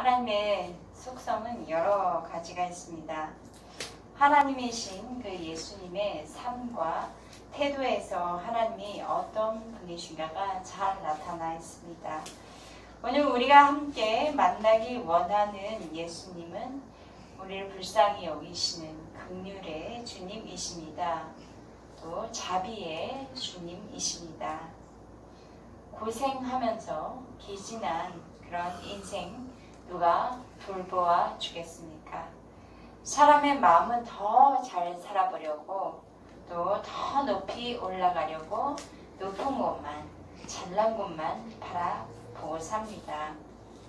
하나님의 속성은 여러 가지가 있습니다. 하나님이신 그 예수님의 삶과 태도에서 하나님이 어떤 분이신가가 잘 나타나 있습니다. 오늘 우리가 함께 만나기 원하는 예수님은 우리를 불쌍히 여기시는 긍휼의 주님이십니다. 또 자비의 주님이십니다. 고생하면서 기진한 그런 인생 누가 돌보아 주겠습니까? 사람의 마음은 더 잘 살아보려고 또 더 높이 올라가려고 높은 곳만 잘난 곳만 바라보고 삽니다.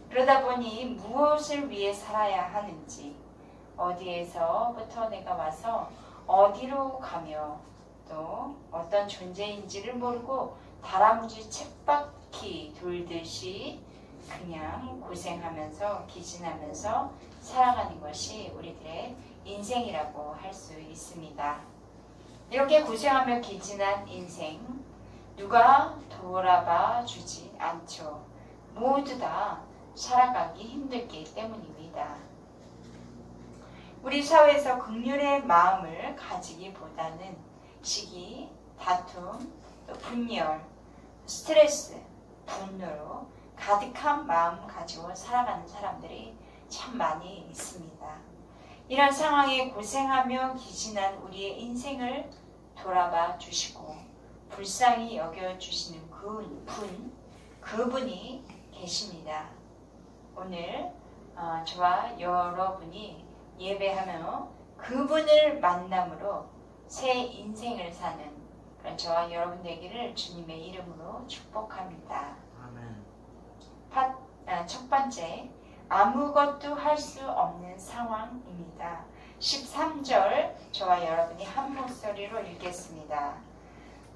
그러다 보니 무엇을 위해 살아야 하는지 어디에서부터 내가 와서 어디로 가며 또 어떤 존재인지를 모르고 다람쥐 쳇바퀴 돌듯이 그냥 고생하면서 기진하면서 살아가는 것이 우리들의 인생이라고 할 수 있습니다. 이렇게 고생하며 기진한 인생 누가 돌아봐 주지 않죠. 모두 다 살아가기 힘들기 때문입니다. 우리 사회에서 긍휼의 마음을 가지기보다는 시기, 다툼, 또 분열, 스트레스, 분노로 가득한 마음 가지고 살아가는 사람들이 참 많이 있습니다. 이런 상황에 고생하며 기진한 우리의 인생을 돌아봐 주시고 불쌍히 여겨주시는 그분이 계십니다. 오늘 저와 여러분이 예배하며 그분을 만남으로 새 인생을 사는 그런 저와 여러분 되기를 주님의 이름으로 축복합니다. 첫 번째, 아무것도 할 수 없는 상황입니다. 13절 저와 여러분이 한 목소리로 읽겠습니다.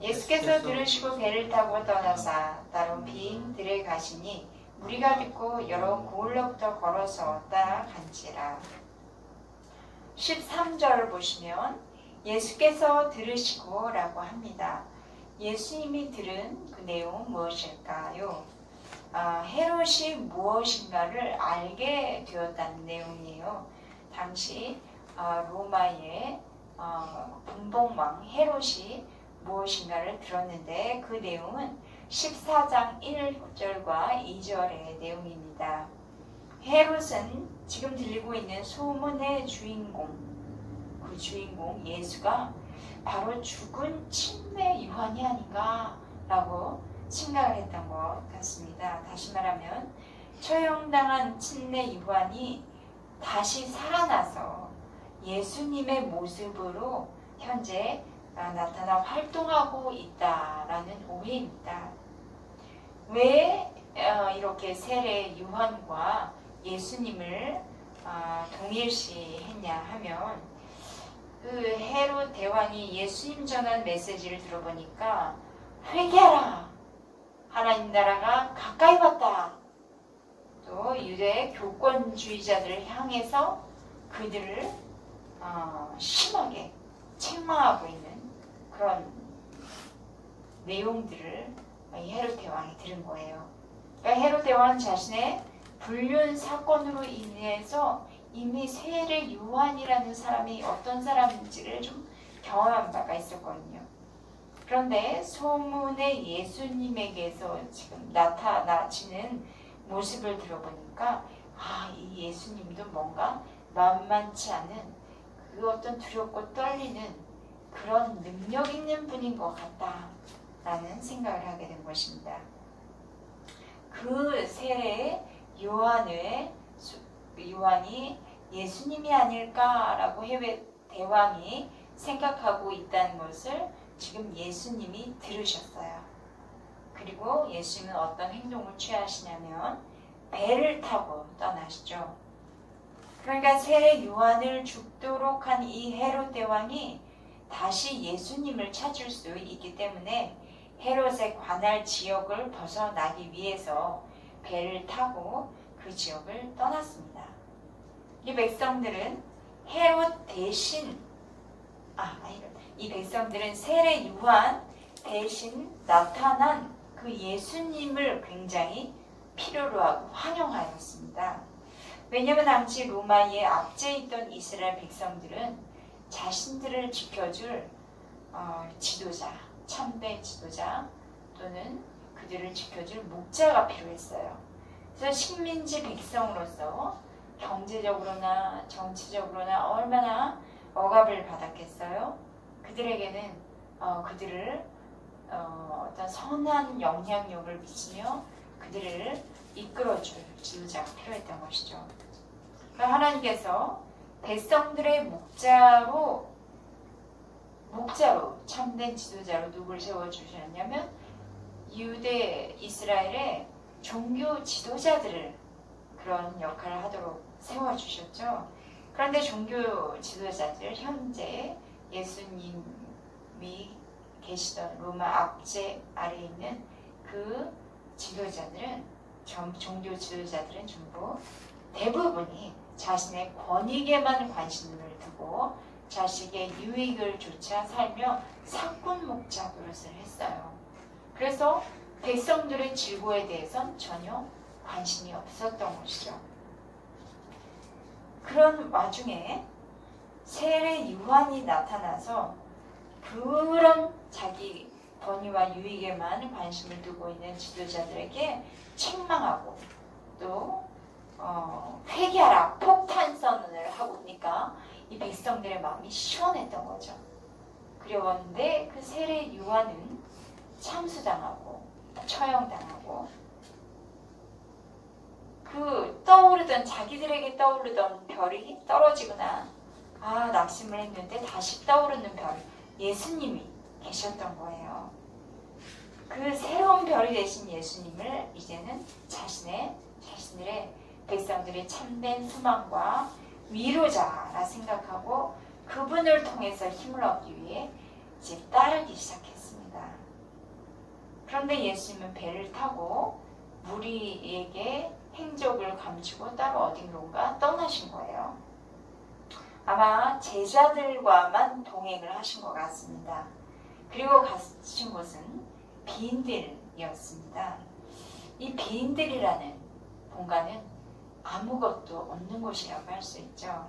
예수께서 들으시고 배를 타고 떠나사 따로 빈 들에 가시니 무리가 듣고 여러 고을로부터 걸어서 따라간지라. 13절을 보시면 예수께서 들으시고 라고 합니다. 예수님이 들은 그 내용은 무엇일까요? 헤롯이 무엇인가를 알게 되었다는 내용이에요. 당시 로마의 분봉왕 헤롯이 무엇인가를 들었는데 그 내용은 14장 1절과 2절의 내용입니다. 헤롯은 지금 들리고 있는 소문의 주인공, 그 주인공 예수가 바로 죽은 침례 요한이 아닌가라고 생각을 했던 것 같습니다. 다시 말하면 처형당한 침례 요한이 다시 살아나서 예수님의 모습으로 현재 나타나 활동하고 있다라는 오해입니다. 왜 이렇게 세례 요한과 예수님을 동일시했냐 하면 그 헤롯 대왕이 예수님 전한 메시지를 들어보니까 회개하라! 하나님 나라가 가까이 왔다. 또 유대 교권주의자들을 향해서 그들을 심하게 책망하고 있는 그런 내용들을 헤롯 대왕이 들은 거예요. 그러니까 헤롯 대왕은 자신의 불륜 사건으로 인해서 이미 세례 요한이라는 사람이 어떤 사람인지를 좀 경험한 바가 있었거든요. 그런데 소문의 예수님에게서 지금 나타나시는 모습을 들어보니까 이 예수님도 뭔가 만만치 않은 그 어떤 두렵고 떨리는 그런 능력 있는 분인 것 같다라는 생각을 하게 된 것입니다. 그 세례 요한이 예수님이 아닐까라고 헤롯 대왕이 생각하고 있다는 것을 지금 예수님이 들으셨어요. 그리고 예수님은 어떤 행동을 취하시냐면 배를 타고 떠나시죠. 그러니까 세례 요한을 죽도록 한 이 헤롯 대왕이 다시 예수님을 찾을 수 있기 때문에 헤롯의 관할 지역을 벗어나기 위해서 배를 타고 그 지역을 떠났습니다. 이 백성들은 헤롯 대신 이 백성들은 세례 요한 대신 나타난 그 예수님을 굉장히 필요로 하고 환영하였습니다. 왜냐하면 당시 로마에 압제해 있던 이스라엘 백성들은 자신들을 지켜줄 지도자, 참된 지도자 또는 그들을 지켜줄 목자가 필요했어요. 그래서 식민지 백성으로서 경제적으로나 정치적으로나 얼마나 억압을 받았겠어요. 그들에게는 그들을 어떤 선한 영향력을 미치며 그들을 이끌어줄 지도자가 필요했던 것이죠. 그러니까 하나님께서 백성들의 목자로 참된 지도자로 누굴 세워주셨냐면 유대 이스라엘의 종교 지도자들을 그런 역할을 하도록 세워주셨죠. 그런데 종교 지도자들 현재 예수님이 계시던 로마 압제 아래에 있는 그 지도자들은 종교 지도자들은 전부 대부분이 자신의 권익에만 관심을 두고 자식의 유익을 쫓아 살며 사꾼 목자 노릇을 했어요. 그래서 백성들의 질고에 대해선 전혀 관심이 없었던 것이죠. 그런 와중에 세례 요한이 나타나서 그런 자기 권위와 유익에만 관심을 두고 있는 지도자들에게 책망하고 또 회개하라 폭탄 선언을 하고 보니까 이 백성들의 마음이 시원했던 거죠. 그런데 그 세례 요한은 참수당하고 처형당하고 그 자기들에게 떠오르던 별이 떨어지거나 낙심을 했는데 다시 떠오르는 별 예수님이 계셨던 거예요. 그 새로운 별이 되신 예수님을 이제는 자신들의 백성들의 참된 소망과 위로자라 생각하고 그분을 통해서 힘을 얻기 위해 이제 따르기 시작했습니다. 그런데 예수님은 배를 타고 무리에게 행적을 감추고 따로 어딘가 떠나신 거예요. 아마 제자들과만 동행을 하신 것 같습니다. 그리고 가신 곳은 빈들이었습니다. 이 빈들이라는 공간은 아무것도 없는 곳이라고 할 수 있죠.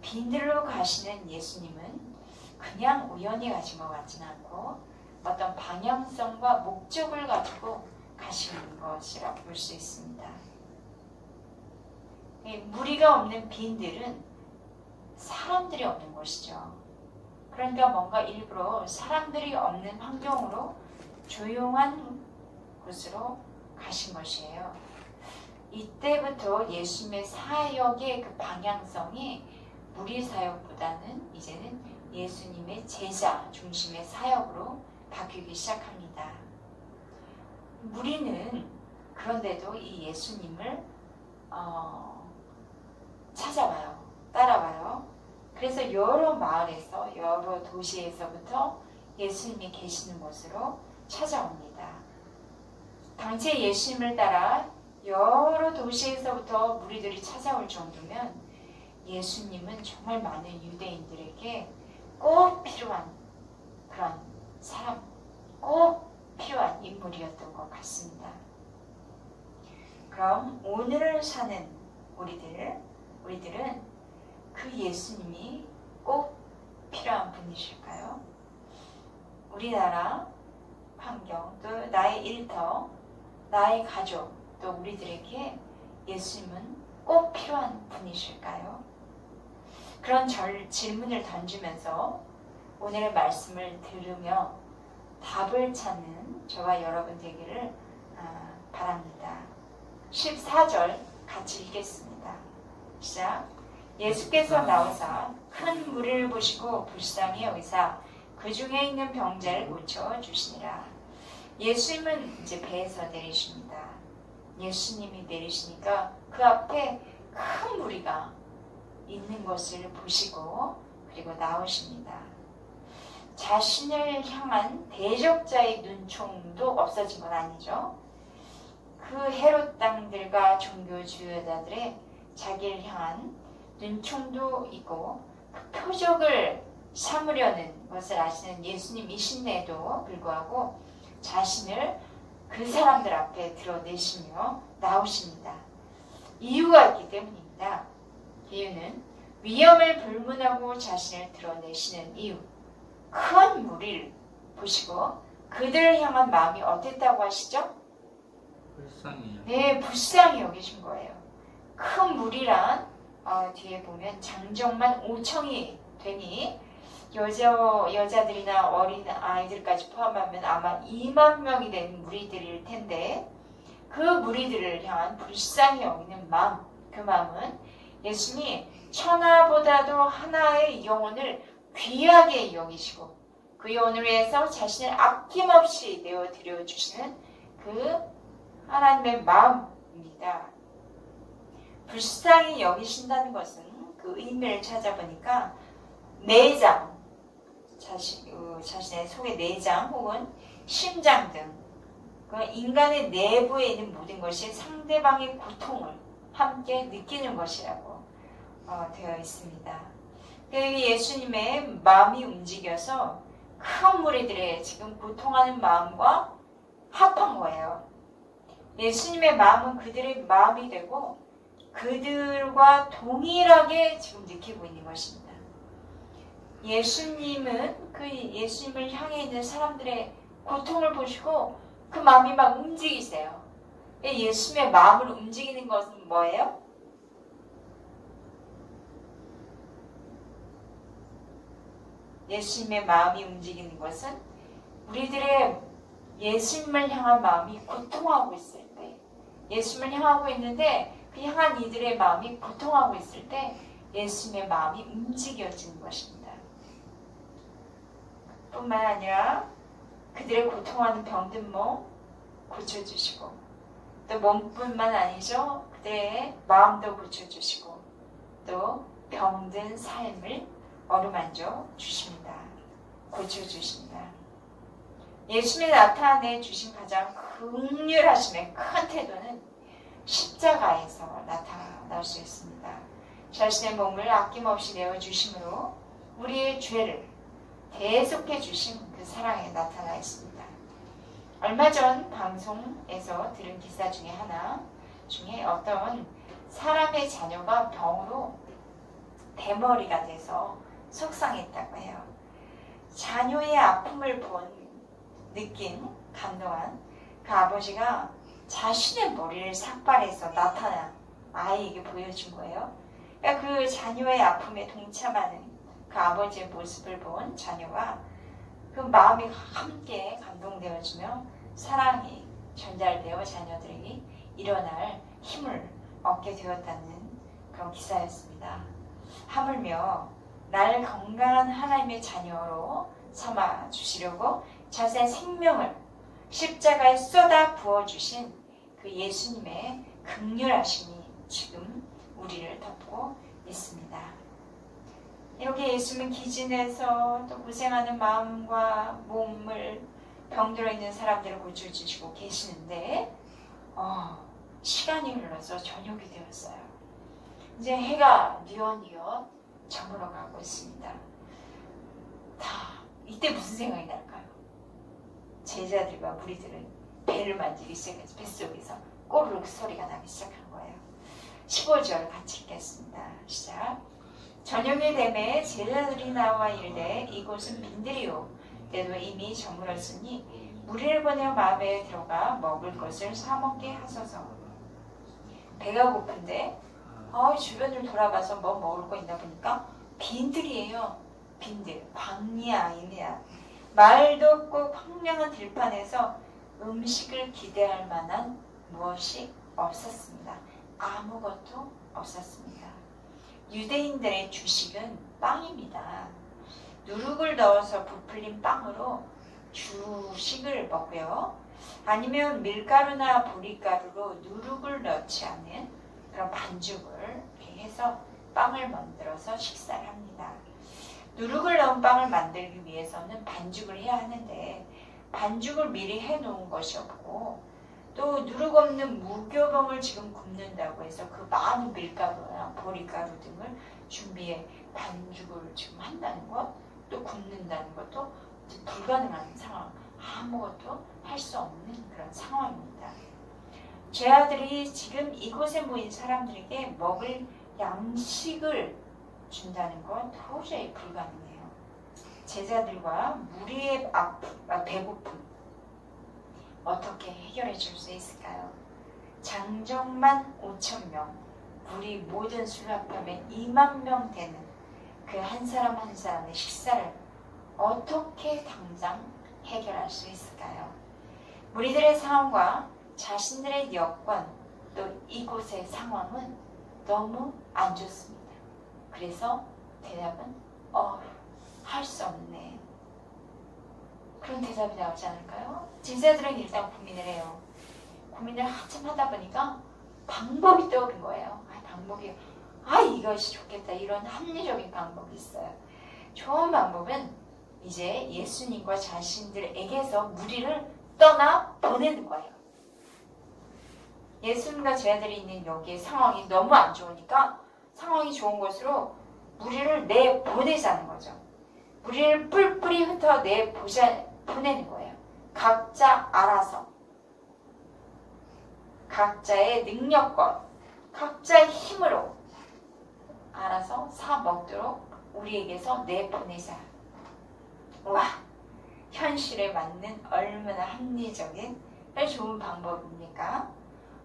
빈들로 가시는 예수님은 그냥 우연히 가신 것 같지는 않고 어떤 방향성과 목적을 가지고 가시는 것이라고 볼 수 있습니다. 무리가 없는 빈들은 사람들이 없는 곳이죠. 그러니까 뭔가 일부러 사람들이 없는 환경으로 조용한 곳으로 가신 것이에요. 이때부터 예수님의 사역의 그 방향성이 무리 사역보다는 이제는 예수님의 제자 중심의 사역으로 바뀌기 시작합니다. 무리는 그런데도 이 예수님을 찾아와요. 따라와요. 그래서 여러 마을에서 여러 도시에서부터 예수님이 계시는 곳으로 찾아옵니다. 당시에 예수님을 따라 여러 도시에서부터 무리들이 찾아올 정도면 예수님은 정말 많은 유대인들에게 꼭 필요한 그런 사람, 꼭 필요한 인물이었던 것 같습니다. 그럼 오늘을 사는 우리들은 그 예수님이 꼭 필요한 분이실까요? 우리나라 환경, 또 나의 일터, 나의 가족, 또 우리들에게 예수님은 꼭 필요한 분이실까요? 그런 질문을 던지면서 오늘의 말씀을 들으며 답을 찾는 저와 여러분 되기를 바랍니다. 14절 같이 읽겠습니다. 시작. 예수께서 나오사 큰 무리를 보시고 불쌍히 여기사 그 중에 있는 병자를 고쳐 주시니라. 예수님은 이제 배에서 내리십니다. 예수님이 내리시니까 그 앞에 큰 무리가 있는 것을 보시고 그리고 나오십니다. 자신을 향한 대적자의 눈총도 없어진 건 아니죠. 그 헤롯 땅들과 종교 지도자들의 자기를 향한 눈총도 있고 그 표적을 삼으려는 것을 아시는 예수님이신데도 불구하고 자신을 그 사람들 앞에 드러내시며 나오십니다. 이유가 있기 때문입니다. 이유는 위험을 불문하고 자신을 드러내시는 이유. 큰 무리를 보시고 그들을 향한 마음이 어땠다고 하시죠? 불쌍해요. 네, 불쌍히 여기신 거예요. 큰 무리란 뒤에 보면 장정만 5청이 되니 여자들이나 어린 아이들까지 포함하면 아마 2만 명이 되는 무리들일 텐데 그 무리들을 향한 불쌍히 여기는 마음, 그 마음은 예수님이 천하보다도 하나의 영혼을 귀하게 여기시고 그 영혼을 위해서 자신을 아낌없이 내어드려 주시는 그 하나님의 마음입니다. 불쌍히 여기신다는 것은 그 의미를 찾아보니까 내장, 자신의 속의 내장 혹은 심장 등 그 인간의 내부에 있는 모든 것이 상대방의 고통을 함께 느끼는 것이라고 되어 있습니다. 예수님의 마음이 움직여서 큰 무리들의 지금 고통하는 마음과 합한 거예요. 예수님의 마음은 그들의 마음이 되고 그들과 동일하게 지금 느끼고 있는 것입니다. 예수님은 그 예수님을 향해 있는 사람들의 고통을 보시고 그 마음이 막 움직이세요. 예수님의 마음을 움직이는 것은 뭐예요? 예수님의 마음이 움직이는 것은 우리들의 예수님을 향한 마음이 고통하고 있을 때, 예수님을 향하고 있는데 그 향한 이들의 마음이 고통하고 있을 때 예수님의 마음이 움직여지는 것입니다. 뿐만 아니라 그들의 고통하는 병든 몸 고쳐주시고 또 몸뿐만 아니죠. 그들의 마음도 고쳐주시고 또 병든 삶을 어루만져 주십니다. 고쳐주십니다. 예수님이 나타내 주신 가장 긍휼하심의 큰 태도는 십자가에서 나타날 수 있습니다. 자신의 몸을 아낌없이 내어주심으로 우리의 죄를 대속해 주신 그 사랑에 나타나 있습니다. 얼마 전 방송에서 들은 기사 중에 어떤 사람의 자녀가 병으로 대머리가 돼서 속상했다고 해요. 자녀의 아픔을 느낀 감동한 그 아버지가 자신의 머리를 삭발해서 나타난 아이에게 보여준 거예요. 그러니까 그 자녀의 아픔에 동참하는 그 아버지의 모습을 본 자녀가 그 마음이 함께 감동되어지며 사랑이 전달되어 자녀들에게 일어날 힘을 얻게 되었다는 그런 기사였습니다. 하물며 나를 건강한 하나님의 자녀로 삼아 주시려고 자신의 생명을 십자가에 쏟아 부어주신 그 예수님의 긍휼하심이 지금 우리를 덮고 있습니다. 이렇게 예수님은 기진해서 또 고생하는 마음과 몸을 병들어 있는 사람들을 고쳐주시고 계시는데 시간이 흘러서 저녁이 되었어요. 이제 해가 뉘엿뉘엿 저물어 가고 있습니다. 이때 무슨 생각이 날까요? 제자들과 무리들은 배를 만지기 시작해서 뱃속에서 꼬르륵 소리가 나기 시작한 거예요. 15절 같이 읽겠습니다. 시작. 저녁이 되매 제자들이 나와 이르되 이곳은 빈들이요 때도 이미 저물었으니 무리를 보내어 마음에 들어가 먹을 것을 사 먹게 하소서. 배가 고픈데 주변을 돌아봐서 뭐 먹을 거 있나 보니까 빈들이에요. 빈들, 광야이네야. 말도 없고 황량한 들판에서 음식을 기대할 만한 무엇이 없었습니다. 아무것도 없었습니다. 유대인들의 주식은 빵입니다. 누룩을 넣어서 부풀린 빵으로 주식을 먹고요. 아니면 밀가루나 보리가루로 누룩을 넣지 않은 그런 반죽을 이렇게 해서 빵을 만들어서 식사를 합니다. 누룩을 넣은 빵을 만들기 위해서는 반죽을 해야 하는데 반죽을 미리 해놓은 것이 없고 또 누룩 없는 무교병을 지금 굽는다고 해서 그 많은 밀가루나 보리가루 등을 준비해 반죽을 지금 한다는 것, 또 굽는다는 것도 불가능한 상황, 아무것도 할 수 없는 그런 상황입니다. 제자들이 지금 이곳에 모인 사람들에게 먹을 양식을 준다는 건 도저히 불가능해요. 제자들과 무리의 배고픔 어떻게 해결해 줄 수 있을까요? 장정만 5,000명, 무리 모든 수를 합하면 2만 명 되는 그 한 사람 한 사람의 식사를 어떻게 당장 해결할 수 있을까요? 무리들의 상황과 자신들의 여건 또 이곳의 상황은 너무 안 좋습니다. 그래서 대답은 할 수 없네. 그런 대답이 나오지 않을까요? 제자들은 일단 고민을 해요. 고민을 한참 하다 보니까 방법이 떠오른 거예요. 이것이 좋겠다. 이런 합리적인 방법이 있어요. 좋은 방법은 이제 예수님과 자신들에게서 무리를 떠나 보내는 거예요. 예수님과 제자들이 있는 여기에 상황이 너무 안 좋으니까 상황이 좋은 곳으로 무리를 내보내자는 거죠. 무리를 뿔뿔이 흩어 보내는 거예요. 각자 알아서 각자의 능력과 각자의 힘으로 알아서 사 먹도록 우리에게서 내보내자. 와, 현실에 맞는 얼마나 합리적인 좋은 방법입니까?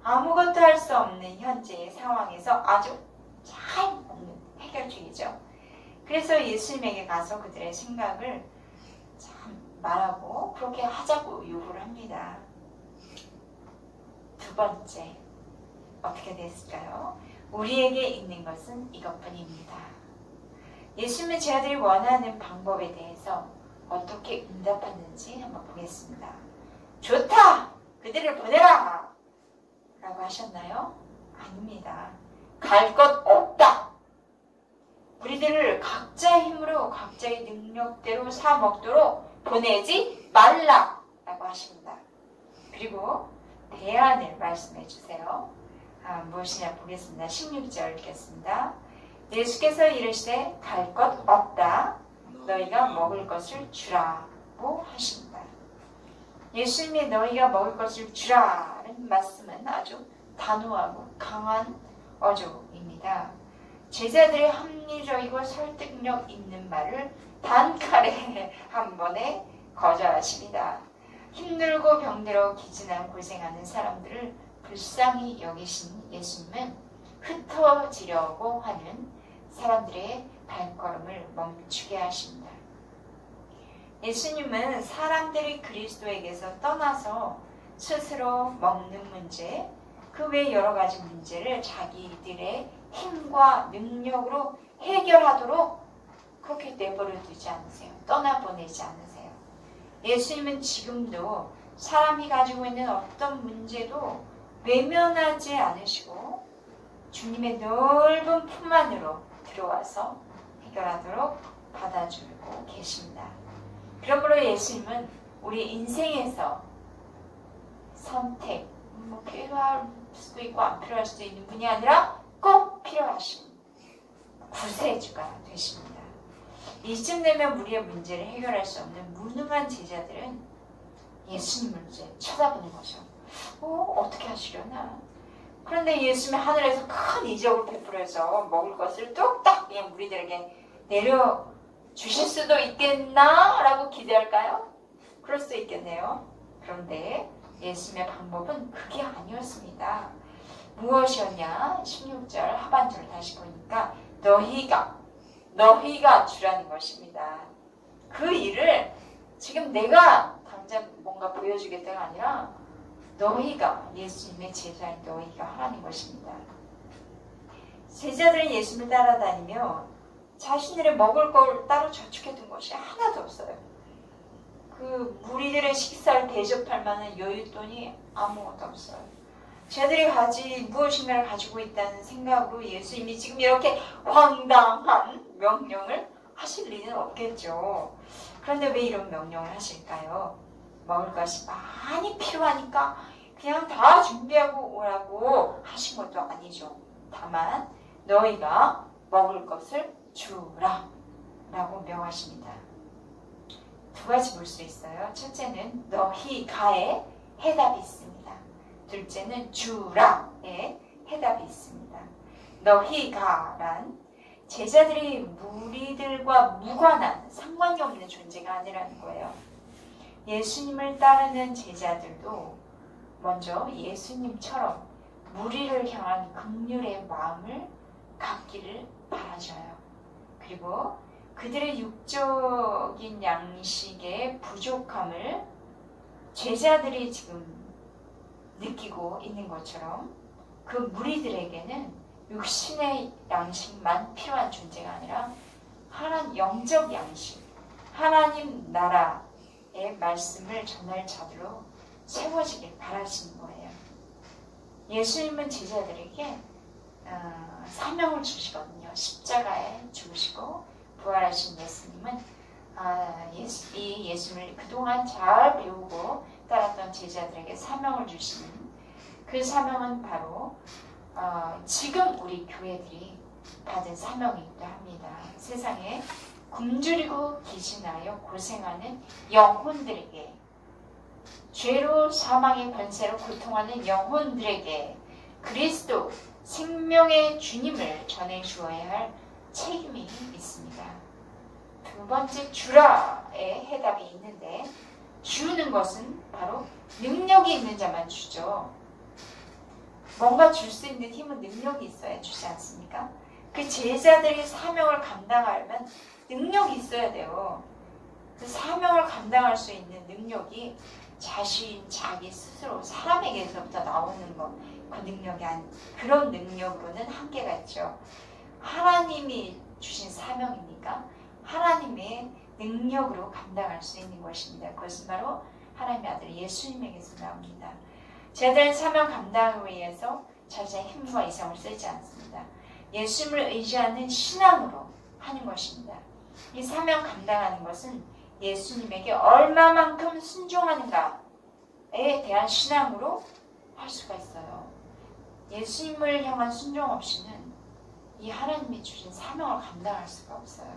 아무것도 할 수 없는 현재의 상황에서 아주 잘 먹는 해결책이죠. 그래서 예수님에게 가서 그들의 생각을 참 말하고 그렇게 하자고 요구를 합니다. 두 번째, 어떻게 됐을까요? 우리에게 있는 것은 이것뿐입니다. 예수님의 제자들이 원하는 방법에 대해서 어떻게 응답하는지 한번 보겠습니다. 좋다! 그들을 보내라! 라고 하셨나요? 아닙니다. 갈 것 없다! 우리들을 각자의 힘으로 각자의 능력대로 사 먹도록 보내지 말라! 라고 하십니다. 그리고 대안을 말씀해 주세요. 무엇이냐 보겠습니다. 16절 읽겠습니다. 예수께서 이르시되 갈 것 없다. 너희가 먹을 것을 주라고 하십니다. 예수님의 너희가 먹을 것을 주라는 말씀은 아주 단호하고 강한 어조입니다. 제자들의 합리적이고 설득력 있는 말을 단칼에 한 번에 거절하십니다. 힘들고 병들어 기진한 고생하는 사람들을 불쌍히 여기신 예수님은 흩어지려고 하는 사람들의 발걸음을 멈추게 하십니다. 예수님은 사람들이 그리스도에게서 떠나서 스스로 먹는 문제, 그 외 여러 가지 문제를 자기들의 힘과 능력으로 해결하도록 그렇게 내버려 두지 않으세요. 떠나보내지 않으세요. 예수님은 지금도 사람이 가지고 있는 어떤 문제도 외면하지 않으시고 주님의 넓은 품 안으로 들어와서 해결하도록 받아주고 계십니다. 그러므로 예수님은 우리 인생에서 선택, 필요할 수도 있고 안 필요할 수도 있는 분이 아니라 꼭 필요하신 구세주가 되십니다. 이쯤 되면 우리의 문제를 해결할 수 없는 무능한 제자들은 예수님을 이제 쳐다보는 거죠. 어떻게 하시려나? 그런데 예수님이 하늘에서 큰 이적을 베풀어서 먹을 것을 뚝딱 그냥 우리들에게 내려주실 수도 있겠나? 라고 기대할까요? 그럴 수도 있겠네요. 그런데 예수님의 방법은 그게 아니었습니다. 무엇이었냐? 16절 하반절을 다시 보니까 너희가 주라는 것입니다. 그 일을 지금 내가 당장 뭔가 보여주겠다가 아니라 너희가, 예수님의 제자인 너희가 하라는 것입니다. 제자들은 예수님을 따라다니며 자신들의 먹을 걸 따로 저축해둔 것이 하나도 없어요. 그 무리들의 식사를 대접할 만한 여윳돈이 아무것도 없어요. 제자들이 무엇인가를 가지고 있다는 생각으로 예수님이 지금 이렇게 황당한 명령을 하실 리는 없겠죠. 그런데 왜 이런 명령을 하실까요? 먹을 것이 많이 필요하니까 그냥 다 준비하고 오라고 하신 것도 아니죠. 다만 너희가 먹을 것을 주라 라고 명하십니다. 두 가지 볼 수 있어요. 첫째는 너희가에 해답이 있습니다. 둘째는 주라의 해답이 있습니다. 너희가란 제자들이 무리들과 무관한 상관이 없는 존재가 아니라는 거예요. 예수님을 따르는 제자들도 먼저 예수님처럼 무리를 향한 긍휼의 마음을 갖기를 바라줘요. 그리고 그들의 육적인 양식의 부족함을 제자들이 지금 느끼고 있는 것처럼 그 무리들에게는 육신의 양식만 필요한 존재가 아니라 영적 양식, 하나님 나라의 말씀을 전할 자들로 세워지길 바라시는 거예요. 예수님은 제자들에게 사명을 주시거든요. 십자가에 죽으시고 부활하신 예수님은 이 예수님을 그동안 잘 배우고 따랐던 제자들에게 사명을 주시는 그 사명은 바로 지금 우리 교회들이 받은 사명이기도 합니다. 세상에 굶주리고 기진하여 고생하는 영혼들에게, 죄로 사망의 권세로 고통하는 영혼들에게 그리스도 생명의 주님을 전해 주어야 할 책임이 있습니다. 두 번째, 주라의 해답이 있는데, 주는 것은 바로 능력이 있는 자만 주죠. 뭔가 줄 수 있는 힘은 능력이 있어야 주지 않습니까? 그 제자들이 사명을 감당하려면 능력이 있어야 돼요. 그 사명을 감당할 수 있는 능력이 자기 스스로 사람에게서부터 나오는 것, 그 능력이 아닌 그런 능력으로는 한계가 있죠. 하나님이 주신 사명이니까 하나님의 능력으로 감당할 수 있는 것입니다. 그것은 바로 하나님의 아들 예수님에게서 나옵니다. 제자들은 사명 감당을 위해서 자신의 힘과 이성을 쓰지 않습니다. 예수님을 의지하는 신앙으로 하는 것입니다. 이 사명 감당하는 것은 예수님에게 얼마만큼 순종하는가에 대한 신앙으로 할 수가 있어요. 예수님을 향한 순종 없이는 이 하나님이 주신 사명을 감당할 수가 없어요.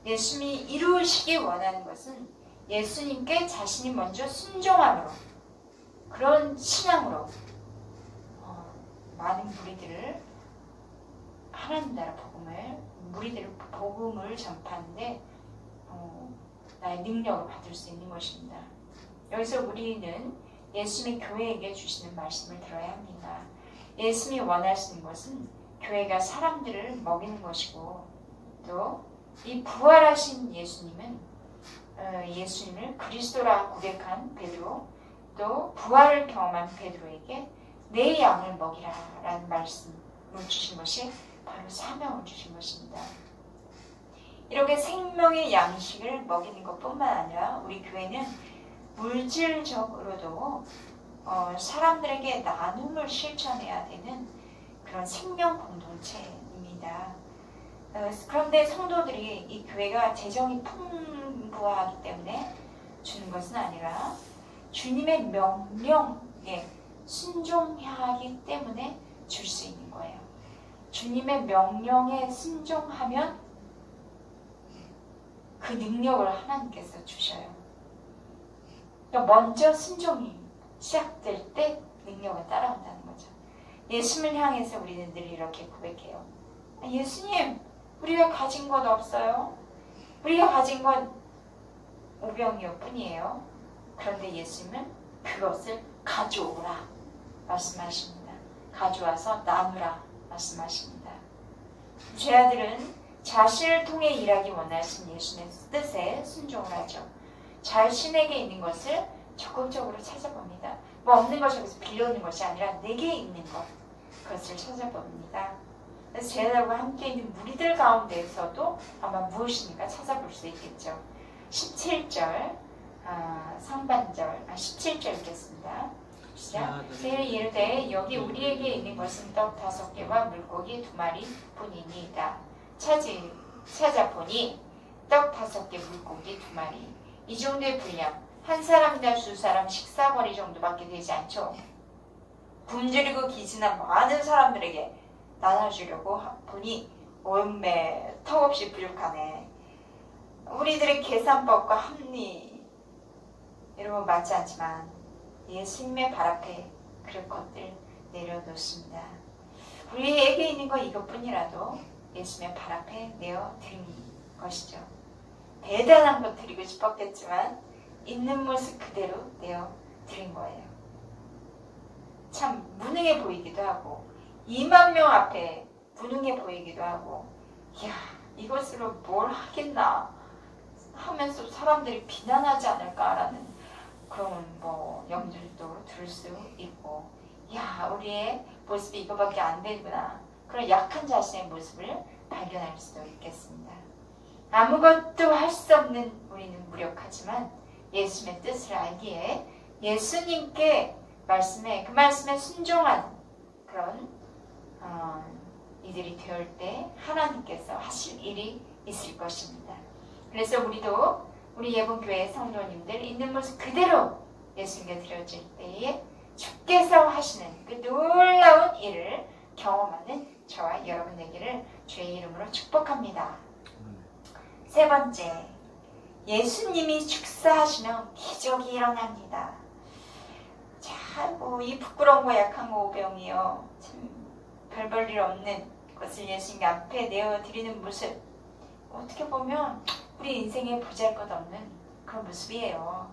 예수님이 이루시기 원하는 것은 예수님께 자신이 먼저 순종함으로, 그런 신앙으로 많은 무리들을, 하나님 나라 복음을 전파하는데 나의 능력을 받을 수 있는 것입니다. 여기서 우리는 예수님이 교회에게 주시는 말씀을 들어야 합니다. 예수님이 원하시는 것은 교회가 사람들을 먹이는 것이고, 또 이 부활하신 예수님은 예수님을 그리스도라 고백한 베드로, 또 부활을 경험한 베드로에게 내 양을 먹이라 라는 말씀을 주신 것이 바로 사명을 주신 것입니다. 이렇게 생명의 양식을 먹이는 것뿐만 아니라 우리 교회는 물질적으로도 사람들에게 나눔을 실천해야 되는 그런 생명 공동체입니다. 그런데 성도들이 이 교회가 재정이 풍부하기 때문에 주는 것은 아니라 주님의 명령에 순종하기 때문에 줄 수 있는 거예요. 주님의 명령에 순종하면 그 능력을 하나님께서 주셔요. 그러니까 먼저 순종이 시작될 때 능력은 따라온다는 거죠. 예수님을 향해서 우리는 늘 이렇게 고백해요. 예수님, 우리가 가진 것 없어요. 우리가 가진 건 오병이어 뿐이에요. 그런데 예수님은 그것을 가져오라 말씀하십니다. 가져와서 나누라 말씀하십니다. 제자들은 자신을 통해 일하기 원하신 예수님의 뜻에 순종을 하죠. 자신에게 있는 것을 적극적으로 찾아봅니다. 뭐 없는 것을 여기서 빌려오는 것이 아니라 내게 있는 것, 그것을 찾아봅니다. 그래서 제자들과 함께 있는 무리들 가운데에서도 아마 무엇인가 찾아볼 수 있겠죠. 17절 상반절 17절 읽겠습니다. 시작. 제일 이르되 여기 우리에게 있는 것은 떡 5개와 물고기 2마리 뿐이니이다. 찾아보니 떡 5개, 물고기 2마리. 이 정도의 분량, 한 사람이나 두 사람 식사거리 정도밖에 되지 않죠. 굶주리고 기진한 많은 사람들에게 나눠주려고 보니 온매 턱없이 부족하네. 우리들의 계산법과 합리 이런 건 맞지 않지만 예수님의 발 앞에 그럴 것들 내려놓습니다. 우리에게 있는 거 이것뿐이라도 예수님의 발 앞에 내어드린 것이죠. 대단한 것 드리고 싶었겠지만 있는 모습 그대로 내어드린 거예요. 참 무능해 보이기도 하고 2만 명 앞에 무능해 보이기도 하고 이야 이것으로 뭘 하겠나 하면서 사람들이 비난하지 않을까라는 그런 염려도 들 수 있고 야 우리의 모습이 이거밖에 안 되구나 그런 약한 자신의 모습을 발견할 수도 있겠습니다. 아무것도 할 수 없는 우리는 무력하지만 예수님의 뜻을 알기에 예수님께 그 말씀에 순종하는 그런 이들이 되올 때 하나님께서 하실 일이 있을 것입니다. 그래서 우리도 우리 예본교회 성도님들 있는 모습 그대로 예수님께 드려질 때에 주께서 하시는 그 놀라운 일을 경험하는 저와 여러분 되기를 주의 이름으로 축복합니다. 세 번째, 예수님이 축사하시면 기적이 일어납니다. 참, 이 부끄러운 거 약한 거 오병이요. 참 별 볼 일 없는 것을 예수님 앞에 내어드리는 모습. 어떻게 보면 우리 인생에 보잘것없는 그런 모습이에요.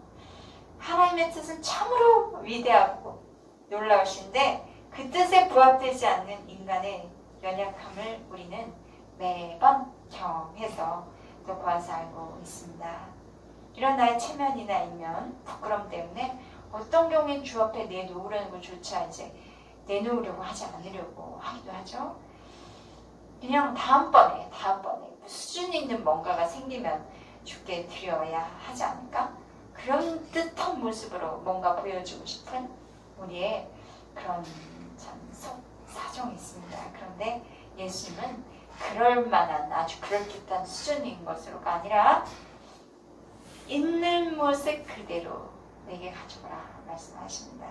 하나님의 뜻은 참으로 위대하고 놀라우신데 그 뜻에 부합되지 않는 인간의 연약함을 우리는 매번 경험해서 또 보아서 알고 있습니다. 이런 나의 체면이나 이면 부끄럼 때문에 어떤 경우엔 주 앞에 내놓으려는 것조차 이제 내놓으려고 하지 않으려고 하기도 하죠. 그냥 다음번에 수준 있는 뭔가가 생기면 주께 드려야 하지 않을까? 그런 듯한 모습으로 뭔가 보여주고 싶은 우리의 그런 참 사정이 있습니다. 그런데 예수님은 그럴 만한 아주 그럴듯한 수준인 것으로가 아니라 있는 모습 그대로 내게 가져오라 말씀하십니다.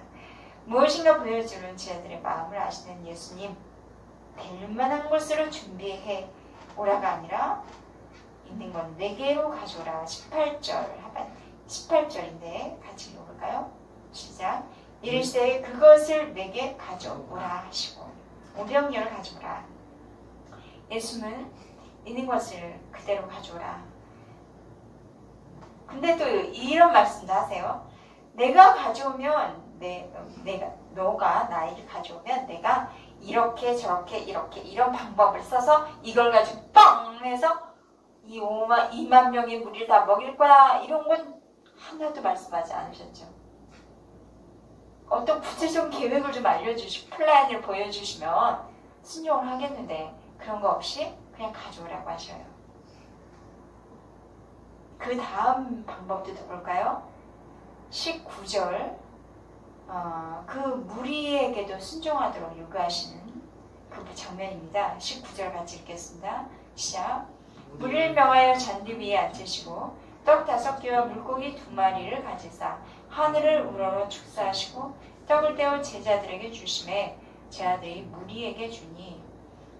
무엇인가 보여주는 제자들의 마음을 아시는 예수님, 될 만한 곳으로 준비해 오라가 아니라 있는 건 내게로 가져오라. 18절인데 같이 읽어볼까요? 시작. 이르시되 그것을 내게 가져오라 하시고 오병이어를 가져오라. 예수님은 있는 것을 그대로 가져오라. 근데 또 이런 말씀도 하세요. 내가 가져오면 너가 나에게 가져오면 내가 이렇게 저렇게 이렇게 이런 방법을 써서 이걸 가지고 뻥 해서 이 2만 명의 무리를 다 먹일 거야. 이런 건 하나도 말씀하지 않으셨죠. 어떤 구체적인 계획을 좀 알려주시고 플랜을 보여주시면 순종을 하겠는데 그런 거 없이 그냥 가져오라고 하셔요. 그 다음 방법도 더 볼까요? 19절 그 무리에게도 순종하도록 요구하시는 그 장면입니다. 19절 같이 읽겠습니다. 시작. 무리를 명하여 잔디 위에 앉으시고 떡 5개와 물고기 2마리를 가지사 하늘을 우러러 축사하시고 떡을 떼어 제자들에게 주심에 제자들이 무리에게 주니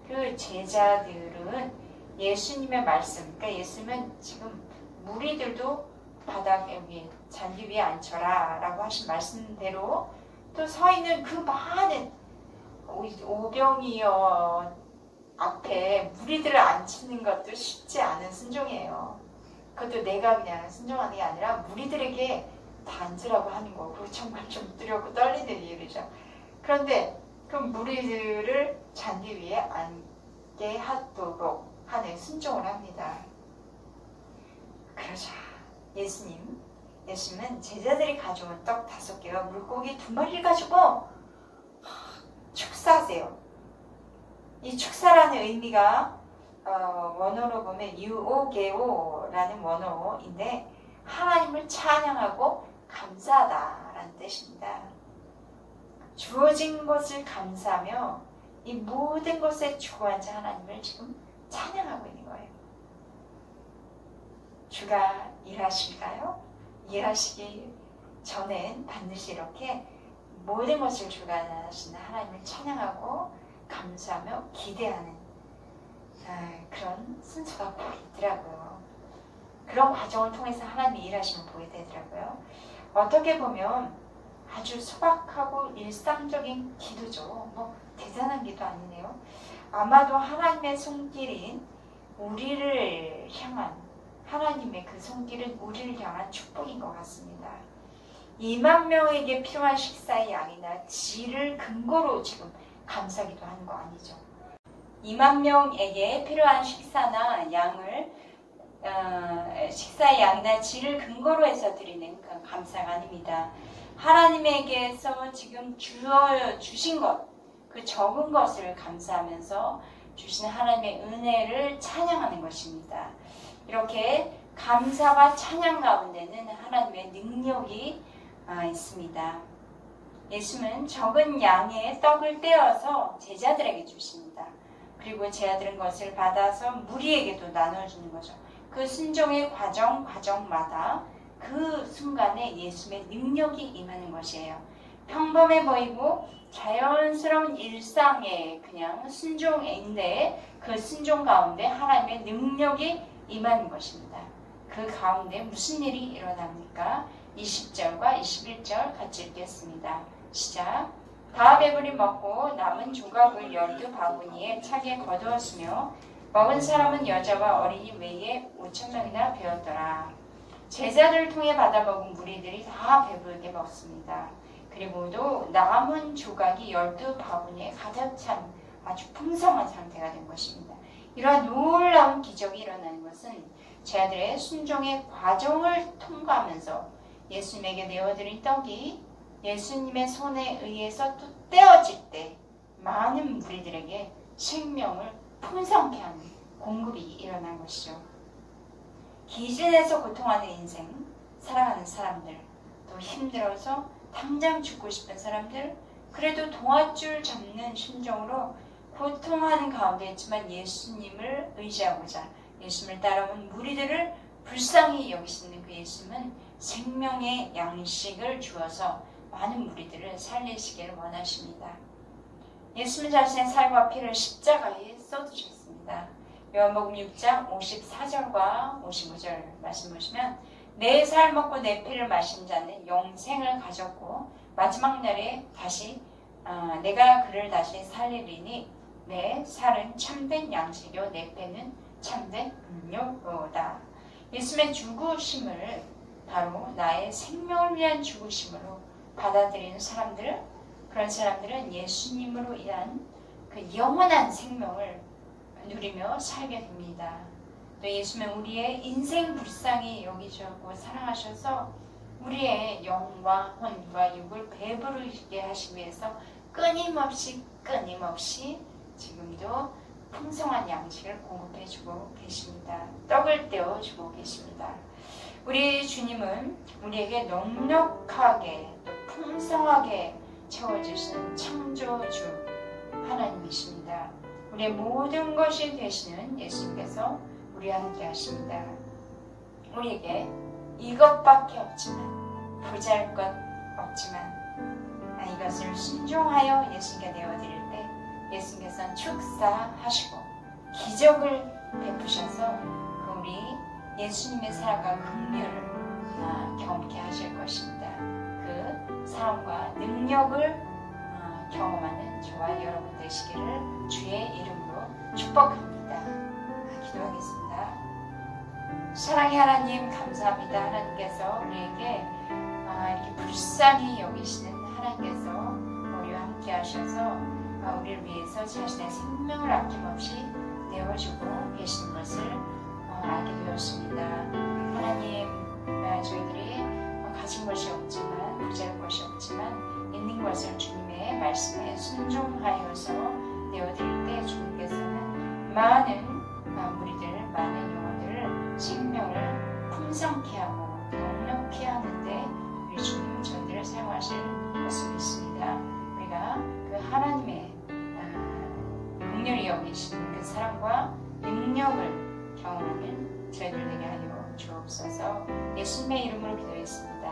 그 제자들은 예수님의 말씀, 그러니까 예수님은 지금 무리들도 바닥에 여기 잔디 위에 앉혀라 라고 하신 말씀대로 또 서 있는 그 많은 오병이어 앞에 무리들을 앉히는 것도 쉽지 않은 순종이에요. 그것도 내가 그냥 순종하는 게 아니라 무리들에게 다 앉으라고 하는 거고 정말 좀 두렵고 떨리는 일이죠. 그런데 그 무리들을 잔디 위에 앉게 하도록 하는 순종을 합니다. 그러자 예수님은 제자들이 가져온 떡 5개와 물고기 2마리를 가지고 축사하세요. 이 축사라는 의미가 원어로 보면 유오게오라는 원어인데 하나님을 찬양하고 감사하다라는 뜻입니다. 주어진 것을 감사하며 이 모든 것에 주관자 하나님을 지금 찬양하고 있는 거예요. 주가 일하실까요? 일하시기 전엔 반드시 이렇게 모든 것을 주관하시는 하나님을 찬양하고 감사하며 기대하는 그런 순서가 꼭 있더라고요. 그런 과정을 통해서 하나님이 일하시면 보게 되더라고요. 어떻게 보면 아주 소박하고 일상적인 기도죠. 뭐 대단한 기도 아니네요. 아마도 하나님의 손길인 우리를 향한 하나님의 그 손길은 우리를 향한 축복인 것 같습니다. 2만 명에게 필요한 식사의 양이나 질을 근거로 지금 감사기도 하는 거 아니죠. 2만 명에게 필요한 식사의 양이나 질을 근거로 해서 드리는 그 감사가 아닙니다. 하나님에게서 지금 주신 것, 그 적은 것을 감사하면서 주신 하나님의 은혜를 찬양하는 것입니다. 이렇게 감사와 찬양 가운데는 하나님의 능력이 있습니다. 예수는 적은 양의 떡을 떼어서 제자들에게 주십니다. 그리고 제자들은 것을 받아서 무리에게도 나눠주는 거죠. 그 순종의 과정마다 그 순간에 예수의 능력이 임하는 것이에요. 평범해 보이고 자연스러운 일상의 그냥 순종인데 그 순종 가운데 하나님의 능력이 임하는 것입니다. 그 가운데 무슨 일이 일어납니까? 20절과 21절 같이 읽겠습니다. 시작. 다 배불리 먹고 남은 조각을 12바구니에 차게 거두었으며 먹은 사람은 여자와 어린이 외에 5,000명이나 되었더라. 제자들을 통해 받아 먹은 무리들이 다 배부르게 먹습니다. 그리고도 남은 조각이 12바구니에 가득 찬 아주 풍성한 상태가 된 것입니다. 이러한 놀라운 기적이 일어나는 것은 제자들의 순종의 과정을 통과하면서 예수님에게 내어드린 떡이 예수님의 손에 의해서 또 떼어질 때 많은 무리들에게 생명을 풍성케 하는 공급이 일어난 것이죠. 기진에서 고통하는 인생, 사랑하는 사람들, 또 힘들어서 당장 죽고 싶은 사람들, 그래도 동아줄 잡는 심정으로 고통하는 가운데 있지만 예수님을 의지하고자 예수님을 따라온 무리들을 불쌍히 여기시는 그 예수님은 생명의 양식을 주어서 많은 무리들을 살리시기를 원하십니다. 예수님 자신의 살과 피를 십자가에 쏟으셨습니다. 요한복음 6장 54절과 55절 말씀 보시면 내 살 먹고 내 피를 마신 자는 영생을 가졌고 마지막 날에 다시 내가 그를 다시 살리리니 내 살은 참된 양식이요 내 피는 참된 음료로다. 예수님의 죽으심을 바로 나의 생명을 위한 죽으심으로 받아들이는 사람들, 그런 사람들은 예수님으로 인한 그 영원한 생명을 누리며 살게 됩니다. 또 예수님은 우리의 인생 불쌍히 여기셨고 사랑하셔서 우리의 영과 혼과 육을 배부르게 하시기 위해서 끊임없이 지금도 풍성한 양식을 공급해주고 계십니다. 떡을 떼어주고 계십니다. 우리 주님은 우리에게 넉넉하게 또 풍성하게 채워주시는 창조주 하나님이십니다. 우리의 모든 것이 되시는 예수님께서 우리와 함께 하십니다. 우리에게 이것밖에 없지만 보잘것 없지만 이것을 순종하여 예수님께 내어드릴 때 예수님께서는 축사하시고 기적을 베푸셔서 우리 예수님의 사랑과 긍휼을 경험케 하실 것입니다. 그 사랑과 능력을 경험하는 저와 여러분 되시기를 주의 이름으로 축복합니다. 기도하겠습니다. 사랑의 하나님 감사합니다. 하나님께서 우리에게 이렇게 불쌍히 여기시는 하나님께서 우리와 함께 하셔서 우리를 위해서 자신의 생명을 아낌없이 내어주고 계신 것을 알게 되었습니다. 하나님, 저희들이 가진 것이 없지만 부자일 것이 없지만 있는 것을 주님의 말씀에 순종하여서 내어드릴 때 주님께서는 많은 무리들, 많은 영혼들을 생명을 풍성케 하고 넉넉케 하는데 우리 주님 저희들을 사용하실 것을 믿습니다. 우리가 그 하나님의 긍휼히 여기시는 그 사랑과 능력을 경험하는 저희들 되게 하여 주옵소서. 예수님의 이름으로 기도했습니다.